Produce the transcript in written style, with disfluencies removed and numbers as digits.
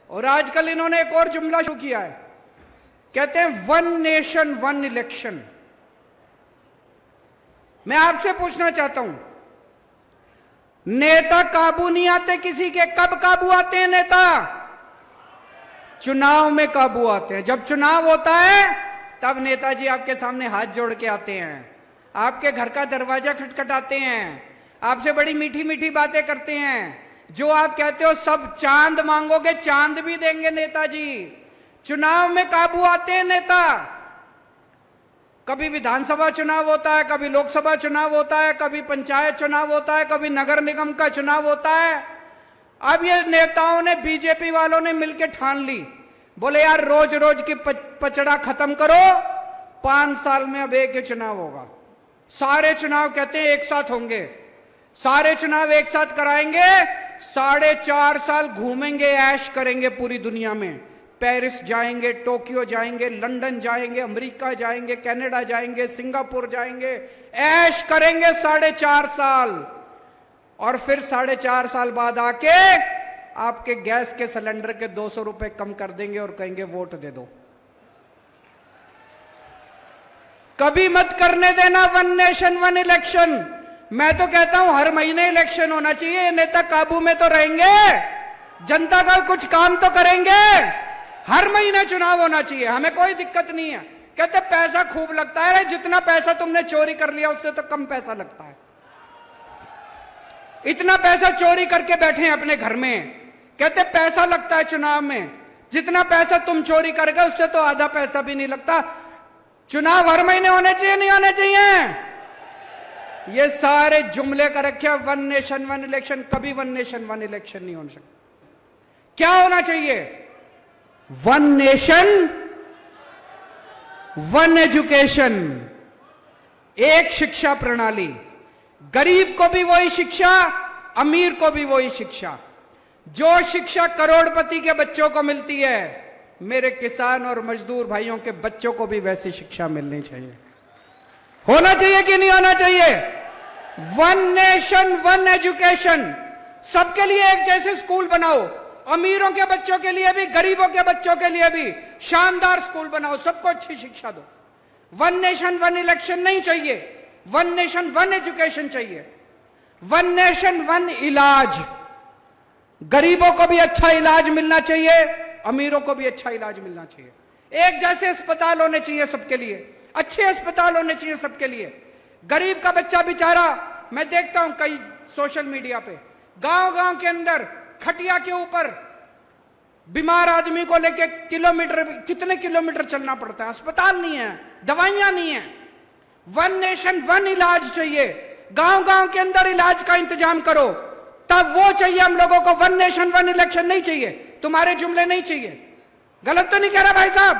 और आजकल इन्होंने एक और जुमला शुरू किया है, कहते हैं वन नेशन वन इलेक्शन। मैं आपसे पूछना चाहता हूं, नेता काबू नहीं आते किसी के, कब काबू आते हैं नेता? चुनाव में काबू आते हैं। जब चुनाव होता है तब नेताजी आपके सामने हाथ जोड़ के आते हैं, आपके घर का दरवाजा खटखटाते हैं, आपसे बड़ी मीठी मीठी बातें करते हैं। जो आप कहते हो सब चांद मांगोगे, चांद भी देंगे नेताजी। चुनाव में काबू आते हैं नेता। कभी विधानसभा चुनाव होता है, कभी लोकसभा चुनाव होता है, कभी पंचायत चुनाव होता है, कभी नगर निगम का चुनाव होता है। अब ये नेताओं ने, बीजेपी वालों ने मिलकर ठान ली, बोले यार रोज रोज की पचड़ा खत्म करो, 5 साल में अब एक ही चुनाव होगा। सारे चुनाव कहते हैं एक साथ होंगे, सारे चुनाव एक साथ कराएंगे, 4.5 साल घूमेंगे, ऐश करेंगे पूरी दुनिया में। पेरिस जाएंगे, टोक्यो जाएंगे, लंदन जाएंगे, अमेरिका जाएंगे, कनाडा जाएंगे, सिंगापुर जाएंगे, ऐश करेंगे 4.5 साल। और फिर 4.5 साल बाद आके आपके गैस के सिलेंडर के 200 रुपए कम कर देंगे और कहेंगे वोट दे दो। कभी मत करने देना वन नेशन वन इलेक्शन। मैं तो कहता हूं हर महीने इलेक्शन होना चाहिए। नेता काबू में तो रहेंगे, जनता का कुछ काम तो करेंगे। हर महीने चुनाव होना चाहिए, हमें कोई दिक्कत नहीं है। कहते पैसा खूब लगता है, जितना पैसा तुमने चोरी कर लिया उससे तो कम पैसा लगता है। इतना पैसा चोरी करके बैठे हैं अपने घर में, कहते पैसा लगता है चुनाव में। जितना पैसा तुम चोरी कर गए उससे तो आधा पैसा भी नहीं लगता। चुनाव हर महीने होने चाहिए, नहीं होने चाहिए? ये सारे जुमले का रखे वन नेशन वन इलेक्शन। कभी वन नेशन वन इलेक्शन नहीं हो सकता। क्या होना चाहिए? वन नेशन वन एजुकेशन, एक शिक्षा प्रणाली। गरीब को भी वही शिक्षा, अमीर को भी वही शिक्षा। जो शिक्षा करोड़पति के बच्चों को मिलती है, मेरे किसान और मजदूर भाइयों के बच्चों को भी वैसी शिक्षा मिलनी चाहिए। होना चाहिए कि नहीं होना चाहिए? One nation one education. सबके लिए एक जैसे स्कूल बनाओ, अमीरों के बच्चों के लिए भी, गरीबों के बच्चों के लिए भी शानदार स्कूल बनाओ, सबको अच्छी शिक्षा दो। वन नेशन वन इलेक्शन नहीं चाहिए, वन नेशन वन एजुकेशन चाहिए। वन नेशन वन इलाज। गरीबों को भी अच्छा इलाज मिलना चाहिए, अमीरों को भी अच्छा इलाज मिलना चाहिए। एक जैसे अस्पताल होने चाहिए सबके लिए, अच्छे अस्पताल होने चाहिए सबके लिए। गरीब का बच्चा बेचारा, मैं देखता हूं कई सोशल मीडिया पे, गांव गांव के अंदर खटिया के ऊपर बीमार आदमी को लेके कितने किलोमीटर चलना पड़ता है। अस्पताल नहीं है, दवाइयां नहीं है। वन नेशन वन इलाज चाहिए। गांव गांव के अंदर इलाज का इंतजाम करो, तब वो चाहिए हम लोगों को। वन नेशन वन इलेक्शन नहीं चाहिए, तुम्हारे जुमले नहीं चाहिए। गलत तो नहीं कह रहा भाई साहब?